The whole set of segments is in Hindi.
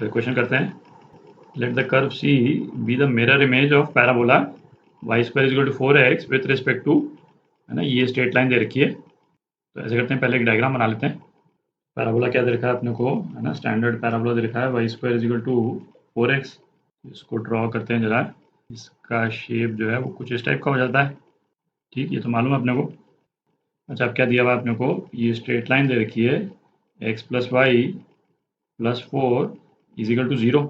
तो क्वेश्चन करते हैं, let the curve C be the mirror image of parabola Y square is equal to 4x with respect to, है ना, ये स्ट्रेट लाइन दे रखी है। तो ऐसे करते हैं, पहले एक डायग्राम बना लेते हैं। पैराबोला क्या दे रखा है अपने को, है ना, स्टैंडर्ड पैराबोला दे रखा है Y square is equal to 4x। इसको ड्रॉ करते हैं जरा। इसका शेप जो है वो कुछ इस टाइप का हो जाता है। ठीक, ये तो मालूम है अपने को। अच्छा, अब क्या दिया हुआ है अपने को, ये स्ट्रेट लाइन दे रखी है x plus Y plus 4 is equal to 0।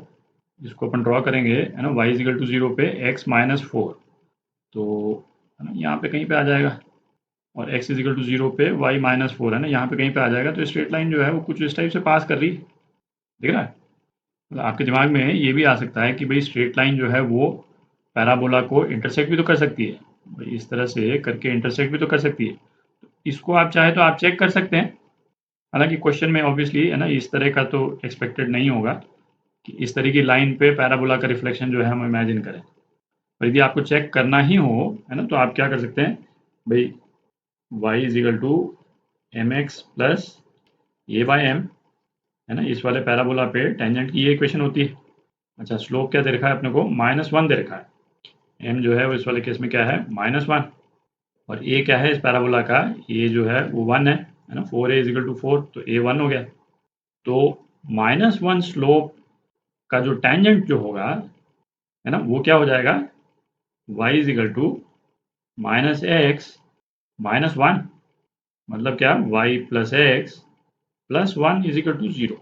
इसको अपन ड्रॉ करेंगे, है ना, y इज इक्वल टू 0 पे x माइनस 4, तो है ना यहाँ पे कहीं पे आ जाएगा, और x इज इक्वल टू 0 पे y माइनस 4, है ना, यहाँ पे कहीं पे आ जाएगा। तो स्ट्रेट लाइन जो है वो कुछ इस टाइप से पास कर रही है, दिख रहा है। मतलब आपके दिमाग में ये भी आ सकता है कि भाई स्ट्रेट लाइन जो है वो पैराबोला को इंटरसेक्ट भी तो कर सकती है, भाई इस तरह से करके इंटरसेक्ट भी तो कर सकती है। तो इसको आप चाहे तो आप चेक कर सकते हैं। हालांकि क्वेश्चन में ऑब्वियसली, है ना, इस तरह का तो एक्सपेक्टेड नहीं होगा कि इस तरह की लाइन पे पैराबोला का रिफ्लेक्शन जो है हम इमेजिन करें। पर यदि आपको चेक करना ही हो, है ना, तो आप क्या कर सकते हैं, भाई y is equal to M X plus A by M, है ना, इस वाले पैराबोला पे टेंजेंट की ये इक्वेशन होती है। अच्छा, स्लोप क्या दे रखा है अपने को, -1 दे रखा है। m जो है वो इस वाले केस में क्या है, -1। और a क्या है इस पैराबोला का, a जो है वो 1 है ना, 4a इज इक्वल टू 4, तो a 1 हो गया। तो -1 स्लोप का जो टेंजेंट जो होगा, है ना, वो क्या हो जाएगा, y is equal to minus X minus 1, मतलब क्या, y plus X plus 1 is equal to 0।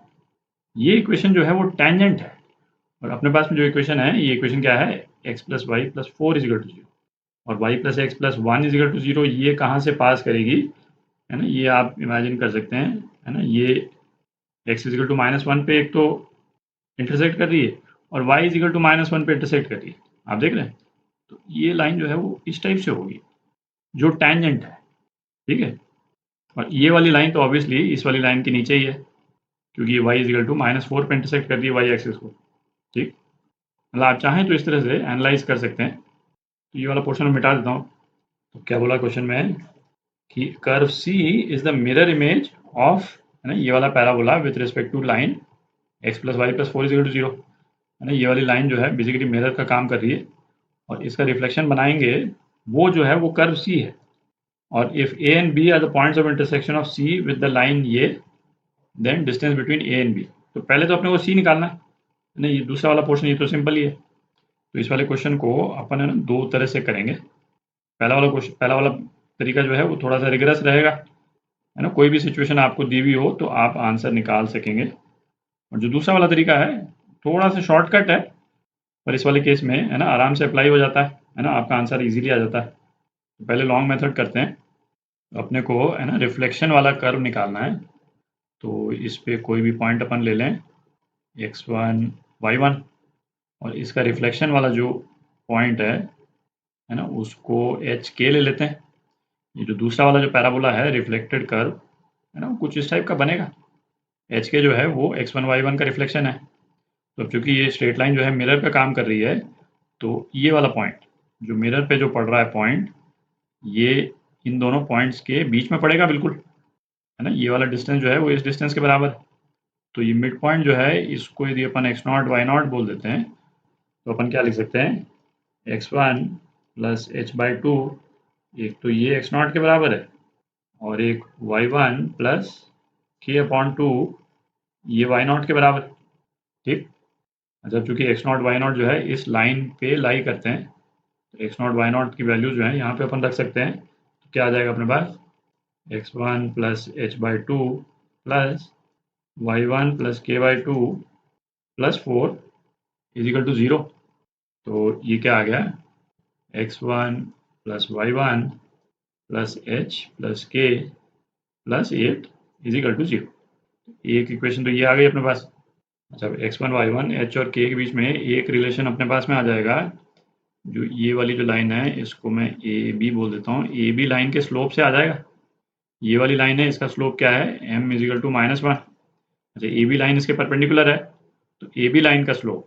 ये इक्वेशन जो है वो टेंजेंट है। और अपने पास में जो इक्वेशन है, ये इक्वेशन क्या है, x plus Y plus 4 is equal to 0, और y plus X plus 1 is equal to 0, ये कहाँ से पास करेगी, है ना, ये आप इमेजिन कर सकते हैं, है ना। ये x इज इक्वल टू -1 पे एक तो इंटरसेक्ट कर रही है, और y इज इक्वल टू -1 पे इंटरसेक्ट कर रही है, आप देख रहे हैं। तो ये लाइन जो है वो इस टाइप से होगी, जो टेंजेंट है, ठीक है। और ये वाली लाइन तो ऑब्वियसली इस वाली लाइन के नीचे ही है, क्योंकि ये y इज इक्वल टू -4 पे इंटरसेक्ट कर रही है y एक्सिस को। ठीक, मतलब आप चाहें तो इस तरह से एनालाइज कर सकते हैं। तो ये वाला पोर्शन में मिटा देता हूँ। तो क्या बोला क्वेश्चन में कि curve C is the mirror image of, है ना, ये वाला parabola with respect to line x plus Y plus 4 is equal to 0, है ना। ये वाली लाइन जो है बेसिकली मिरर का काम कर रही है, और इसका रिफ्लेक्शन बनाएंगे, वो जो है वो कर्व सी है। और if a and b are the points of intersection of c with the line ये, then distance between a and b। तो पहले तो अपने को c निकालना है ना, ये दूसरा वाला पोर्शन ये तो सिंपल ही है। तो इस वाले क्वेश्चन को अपन, है ना, दो तरह से करेंगे। पहला वाला तरीका जो है वो थोड़ा सा रिगरस रहेगा, है ना, कोई भी सिचुएशन आपको दी हुई हो तो आप आंसर निकाल सकेंगे। और जो दूसरा वाला तरीका है, थोड़ा सा शॉर्टकट है, पर इस वाले केस में, है ना, आराम से अप्लाई हो जाता है ना, आपका आंसर इजीली आ जाता है। तो पहले लॉन्ग मेथड करते हैं। तो अपने को, है ना, रिफ्लेक्शन वाला कर्व निकालना है। तो इस पे कोई भी पॉइंट अपन ले लें, x1 y1, और इसका रिफ्लेक्शन वाला जो पॉइंट है ना, उसको एच के ले लेते हैं। ये जो दूसरा वाला जो पैराबोला है रिफ्लेक्टेड कर्व, है ना, वो कुछ इस टाइप का बनेगा। एच के जो है वो x1 y1 का रिफ्लेक्शन है। तो चूंकि ये स्ट्रेट लाइन जो है मिरर पे काम कर रही है, तो ये वाला पॉइंट जो मिरर पे जो पड़ रहा है पॉइंट, ये इन दोनों पॉइंट्स के बीच में पड़ेगा बिल्कुल, है ना। ये वाला डिस्टेंस जो है वो इस डिस्टेंस के बराबर है। तो ये मिड पॉइंट जो है, इसको यदि अपन x0 y0 बोल देते हैं, तो अपन क्या लिख सकते हैं, x1 plus H by to, एक तो ये x0 के बराबर है, और एक y1 प्लस के अपॉन टू, ये y0 के बराबर। ठीक, अच्छा, चूंकि x0 y0 जो है इस लाइन पे लाई करते हैं, तो x0 y0 की वैल्यू जो है यहाँ पे अपन रख सकते हैं। तो क्या आ जाएगा अपने पास, x1 plus H by two plus y1 plus K by two plus 4 equal to 0। तो ये क्या आ गया, x1 plus y1 plus H plus K plus 8 equal to 0। एक इक्वेशन तो ये आ गई अपने पास। अच्छा, x1 y1 h और k के बीच में एक रिलेशन अपने पास में आ जाएगा। जो ये वाली जो लाइन है, इसको मैं ए बी बोल देता हूँ। ए बी लाइन के स्लोप से आ जाएगा। ये वाली लाइन है, इसका स्लोप क्या है, m इजिकल टू -1। अच्छा, ए बी लाइन इसके परपेंडिकुलर है, तो ए बी लाइन का स्लोप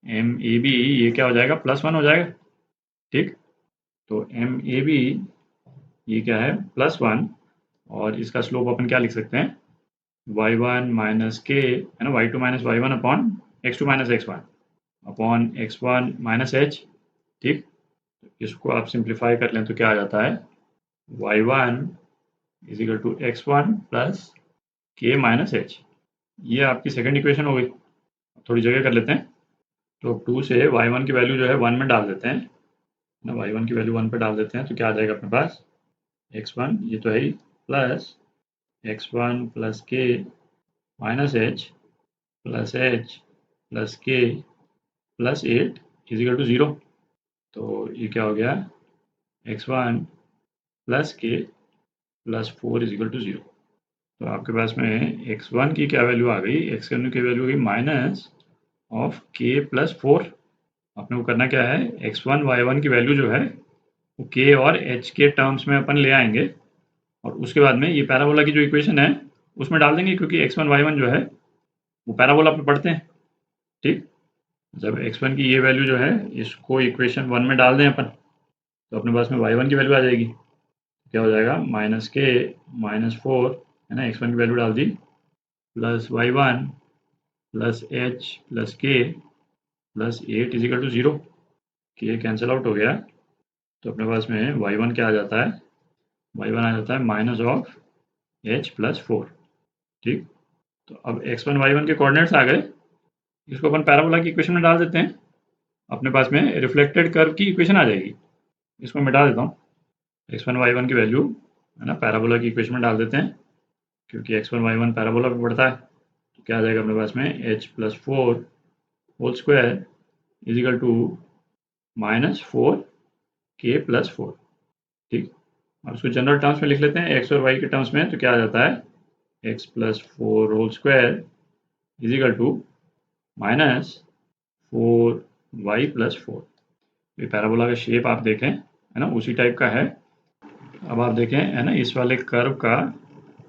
एम ए बी, ये क्या हो जाएगा, +1 हो जाएगा। ठीक, तो एम ए बी ये क्या है, +1, और इसका स्लोप अपन क्या लिख सकते हैं, y1 माइनस के है ना, y2 minus y1 upon x2 minus x1 upon x1 minus h। ठीक, इसको आप सिंप्लीफाई कर लें तो क्या आ जाता है, y1 is equal to x1 plus K minus h। ये आपकी सेकंड इक्वेशन हो गई। थोड़ी जगह कर लेते हैं, तो 2 से y1 की वैल्यू जो है 1 में डाल देते हैं ना, y1 की वैल्यू 1 पे डाल देते हैं तो क्या आ जाएगा अपने पास, x1 ये तो है ही plus x1 plus K minus h plus K plus 8 is equal to 0। तो ये क्या हो गया, x1 plus K plus 4 is equal to 0। तो आपके पास में x1 की क्या वैल्यू आ गई, x1 की वैल्यू आ गई माइनस ऑफ के प्लस 4। अपने को करना क्या है, x1 y1 की वैल्यू जो है वो k और h के टर्म्स में अपन ले आएंगे और उसके बाद में ये पैराबोला की जो इक्वेशन है उसमें डाल देंगे, क्योंकि x1 y1 जो है वो पैराबोला पे पढ़ते हैं। ठीक, जब x1 की ये वैल्यू जो है इसको इक्वेशन 1 में डाल दें अपन, तो अपने पास में y1 की वैल्यू आ जाएगी। क्या हो जाएगा, माइनस के माइनस 4 है ना, x1 की वैल्यू डाल दी plus y1 plus h plus K plus 8 is equal to 0। K cancel out हो गया, तो अपने पास में y1 क्या आ जाता है, y1 आ जाता है माइनस ऑफ h प्लस 4। ठीक, तो अब x1 y1 के कोऑर्डिनेट्स आ गए, इसको अपन पैराबोला की इक्वेशन में डाल देते हैं। अपने पास में रिफ्लेक्टेड कर्व की इक्वेशन आ जाएगी। इसको मिटा देता हूँ, x1 y1 की वैल्यू है ना पैराबोला की इक्वेशन में डाल देते हैं, क्योंकि x1 y1 पैराबोला पे पड़ता है। तो क्या आ जाएगा अपने पास में, h plus 4 whole square is equal to minus 4 K plus 4। ठीक, अब उसको जनरल टर्म्स में लिख लेते हैं x और y के टर्म्स में, तो क्या आ जाता है, x plus 4 whole square is equal to minus 4y plus 4। ये पैराबोला का शेप आप देखें है ना उसी टाइप का है। अब आप देखें है ना, इस वाले कर्व का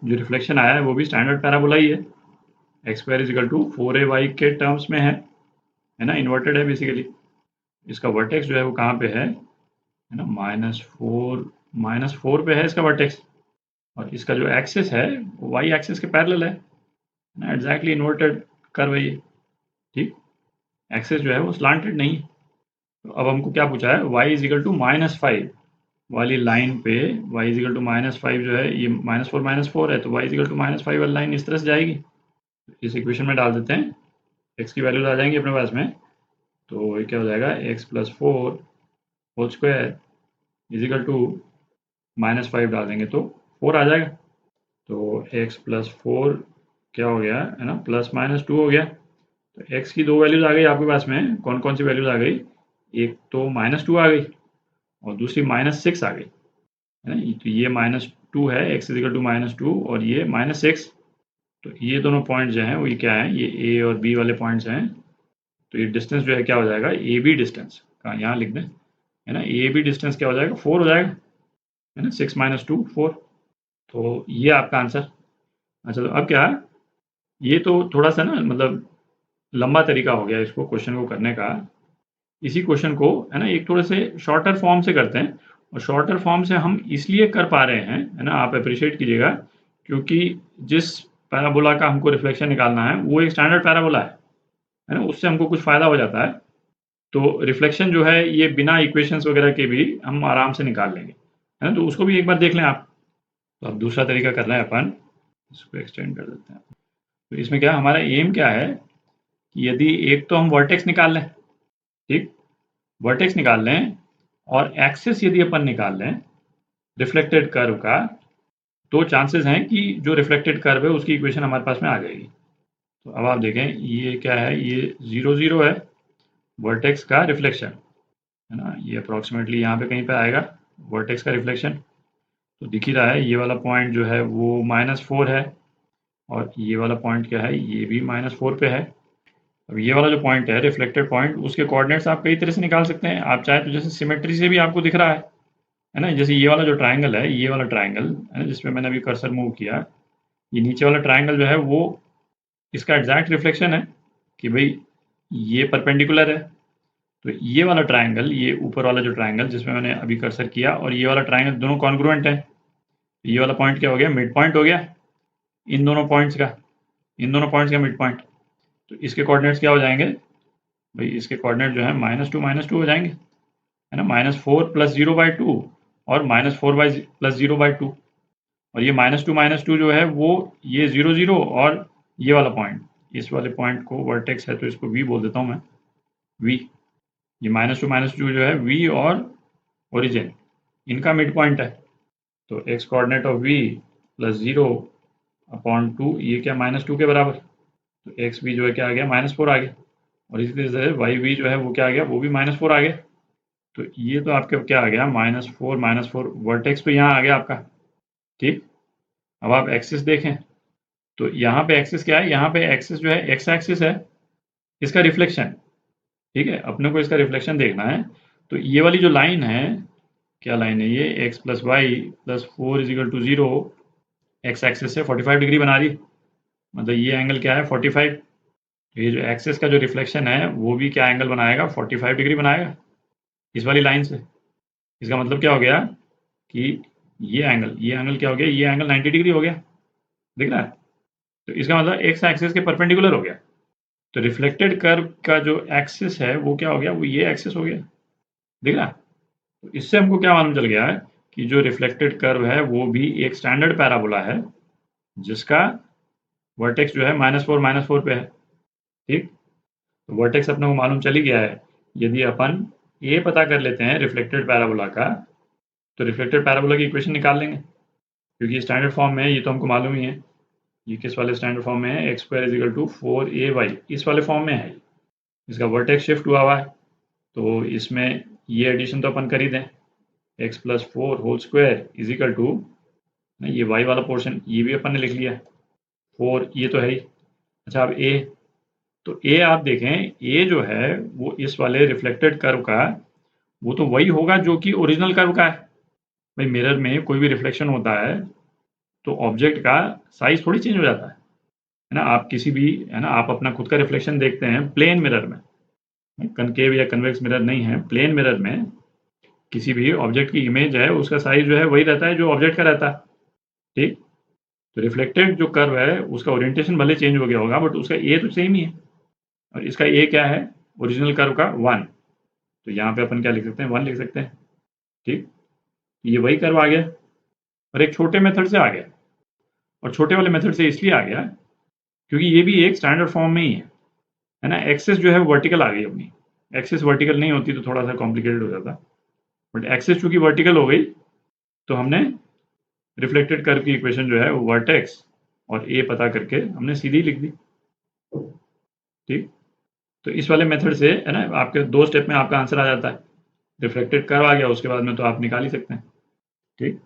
जो रिफ्लेक्शन आया है वो भी स्टैंडर्ड पैराबोला ही है। X square is equal to 4ay के टर्म्स में है ना, इन्वर्टेड है बेसिकली। इसका वर्टेक्स जो है वो कहाँ पे है ना, माइनस फोर पे है इसका वर्टेक्स, और इसका जो एक्सिस है वो वाई एक्सिस के पैरेलल है ना, एग्जैक्टली इन्वर्टेड कर्व है ये। ठीक, एक्सिस जो है वो स्लांटेड नहीं है। तो अब हमको क्या पूछा है, y इज इक्वल टू -5 वाली लाइन पे y इज इक्वल टू -5 जो है, ये -4 है, तो y इज इक्वल टू -5 वाली लाइन इस तरह से जाएगी। इस इक्वेशन में डाल देते हैं, x की वैल्यूज आ जाएंगी अपने पास में। तो ये क्या हो जाएगा, x plus 4 whole square is equal to -5 डाल देंगे तो 4 आ जाएगा। तो x प्लस 4 क्या हो गया है ना, प्लस माइनस 2 हो गया। तो x की दो वैल्यूज आ गई आपके पास में, कौन कौन सी वैल्यूज आ गई, एक तो -2 आ गई और दूसरी -6 आ गई है ना। तो ये -2 है, x इज इक्वल टू -2 और ये -6। तो ये दोनों पॉइंट जो हैं वो ये क्या है, ये a और b वाले पॉइंट्स हैं। तो ये डिस्टेंस जो है क्या हो जाएगा, ए बी डिस्टेंस का यहाँ लिख दें है ना, ए बी डिस्टेंस क्या हो जाएगा, 4 हो जाएगा है ना, 6 - 2 4। तो ये आपका आंसर। अच्छा, तो अब क्या, ये तो थोड़ा सा ना मतलब लंबा तरीका हो गया इसको क्वेश्चन को करने का। इसी क्वेश्चन को है ना एक थोड़े से शॉर्टर फॉर्म से करते हैं, और शॉर्टर फॉर्म से हम इसलिए कर पा रहे हैं है ना, आप अप्रिशिएट कीजिएगा, क्योंकि जिस पैराबोला का हमको रिफ्लेक्शन निकालना है वो एक स्टैंडर्ड पैराबोला है ना, उससे हमको कुछ फ़ायदा हो जाता है। तो रिफ्लेक्शन जो है ये बिना इक्वेशंस वगैरह के भी हम आराम से निकाल लेंगे है ना, तो उसको भी एक बार देख लें आप। तो अब दूसरा तरीका कर रहे हैं अपन, इसको एक्सटेंड कर देते हैं। तो इसमें क्या हमारा एम क्या है कि यदि एक तो हम वर्टेक्स निकाल लें, ठीक, वर्टेक्स निकाल लें और एक्सिस यदि अपन निकाल लें रिफ्लेक्टेड कर्व का, तो चांसेस हैं कि जो रिफ्लेक्टेड कर्व है उसकी इक्वेशन हमारे पास में आ जाएगी। तो अब आप देखें ये क्या है, ये 0 0 है वर्टेक्स का रिफ्लेक्शन है ना, ये अप्रॉक्सीमेटली यहाँ पे कहीं पे आएगा वर्टेक्स का रिफ्लेक्शन। तो दिख ही रहा है ये वाला पॉइंट जो है वो -4 है, और ये वाला पॉइंट क्या है, ये भी -4 पे है। अब ये वाला जो पॉइंट है रिफ्लेक्टेड पॉइंट, उसके कोऑर्डिनेट्स आप कई तरह से निकाल सकते हैं। आप चाहे तो जैसे सिमेट्री से भी आपको दिख रहा है ना, जैसे ये वाला जो ट्राइंगल है, ये वाला ट्राइंगल है ना जिसमें मैंने अभी कर्सर मूव किया, ये नीचे वाला ट्राइंगल जो है वो इसका एग्जैक्ट रिफ्लेक्शन है कि भाई ये परपेंडिकुलर है। तो ये वाला ट्राइंगल, ये ऊपर वाला जो ट्राइंगल जिसमें मैंने अभी कर्सर किया, और ये वाला ट्राइंगल दोनों कॉन्ग्रुएंट है। ये वाला पॉइंट क्या हो गया, मिड पॉइंट हो गया इन दोनों पॉइंट्स का इन दोनों पॉइंट्स का मिड पॉइंट। तो इसके कोऑर्डिनेट्स क्या हो जाएंगे भाई, इसके कोऑर्डिनेट जो है -2 हो जाएंगे, है ना, -4 + 0/2 और -4 + 0/2। और ये -2 जो है वो ये 0 0 और ये वाला पॉइंट, इस वाले पॉइंट को वर्टेक्स है तो इसको V बोल देता हूँ मैं, V। ये -2 जो है V और ओरिजिन इनका मिड पॉइंट है। तो x कोऑर्डिनेट ऑफ V + 0/2 ये क्या -2 के बराबर। तो एक्स भी जो है क्या आ गया -4 आ गया। और इसी तरह से वाई भी जो है वो क्या आ गया, वो भी -4 आ गया। तो ये तो आपके क्या आ गया -4 वर्टेक्स तो यहाँ आ गया आपका। ठीक, अब आप एक्सिस देखें तो यहाँ पे एक्सिस क्या है, यहाँ पे एक्सिस जो है एक्स एक्सिस है, इसका रिफ्लेक्शन। ठीक है, अपने को इसका रिफ्लेक्शन देखना है। तो ये वाली जो लाइन है, क्या लाइन है ये, x + y + 4 = 0 एक्स एक्सिस से 45 डिग्री बना रही। मतलब ये एंगल क्या है 45। ये जो एक्सिस का जो रिफ्लेक्शन है वो भी क्या एंगल बनाएगा 45 डिग्री बनाएगा इस वाली लाइन से। इसका मतलब क्या हो गया कि ये एंगल क्या हो गया, ये एंगल 90 डिग्री हो गया, दिख रहा है। तो इसका मतलब एक्स एक्सिस के परपेंडिकुलर हो गया। तो रिफ्लेक्टेड कर्व का जो एक्सिस है वो क्या हो गया, वो ये एक्सिस हो गया, दिख रहा है। तो इससे हमको क्या मालूम चल गया है कि जो रिफ्लेक्टेड कर्व है वो भी एक स्टैंडर्ड पैराबोला है जिसका वर्टेक्स जो है -4 पे है। ठीक, तो वर्टेक्स अपने को मालूम चल ही गया है। यदि अपन ये पता कर लेते हैं रिफ्लेक्टेड पैराबोला का, तो रिफ्लेक्टेड पैराबोला की इक्वेशन निकाल लेंगे, क्योंकि स्टैंडर्ड फॉर्म में है, ये तो हमको मालूम ही है। ये किस वाले स्टैंडर्ड फॉर्म में है, x² = 4ay, इस वाले फॉर्म में है। इसका वर्टेक्स शिफ्ट हुआ हुआ है, तो इसमें ये एडिशन तो अपन कर ही दें, x + 4 = ये y वाला पोर्शन ये भी अपन ने लिख लिया, 4 ये तो है ही। अच्छा, अब a, तो a आप देखें, a जो है वो इस वाले रिफ्लेक्टेड कर्व का वो तो वही होगा जो कि ओरिजिनल कर्व का है। भाई मिरर में कोई भी रिफ्लेक्शन होता है तो ऑब्जेक्ट का साइज थोड़ी चेंज हो जाता है ना। आप किसी भी, है ना, आप अपना खुद का रिफ्लेक्शन देखते हैं प्लेन मिरर में, कनकेव या कन्वेक्स मिरर नहीं है, प्लेन मिरर में किसी भी ऑब्जेक्ट की इमेज है उसका साइज जो है वही रहता है जो ऑब्जेक्ट का रहता है। ठीक, तो रिफ्लेक्टेड जो कर्व है उसका ओरिएंटेशन भले चेंज हो गया होगा बट उसका ए तो सेम ही है। और इसका ए क्या है, ओरिजिनल कर्व का 1, तो यहाँ पे अपन क्या लिख सकते हैं, 1 लिख सकते हैं। ठीक, ये वही कर्व आ गया और एक छोटे मेथड से आ गया। और छोटे वाले मेथड से इसलिए आ गया क्योंकि ये भी एक स्टैंडर्ड फॉर्म में ही है ना। एक्सिस जो है वर्टिकल आ गई अपनी, एक्सिस वर्टिकल नहीं होती तो थोड़ा सा कॉम्प्लिकेटेड हो जाता, बट एक्सिस चूंकि वर्टिकल हो गई तो हमने रिफ्लेक्टेड कर्व की इक्वेशन जो है वो वर्टेक्स और ए पता करके हमने सीधी लिख दी। ठीक, तो इस वाले मेथड से, है ना, आपके 2 स्टेप में आपका आंसर आ जाता है। रिफ्लेक्टेड कर्व आ गया, उसके बाद में तो आप निकाल ही सकते हैं। ठीक।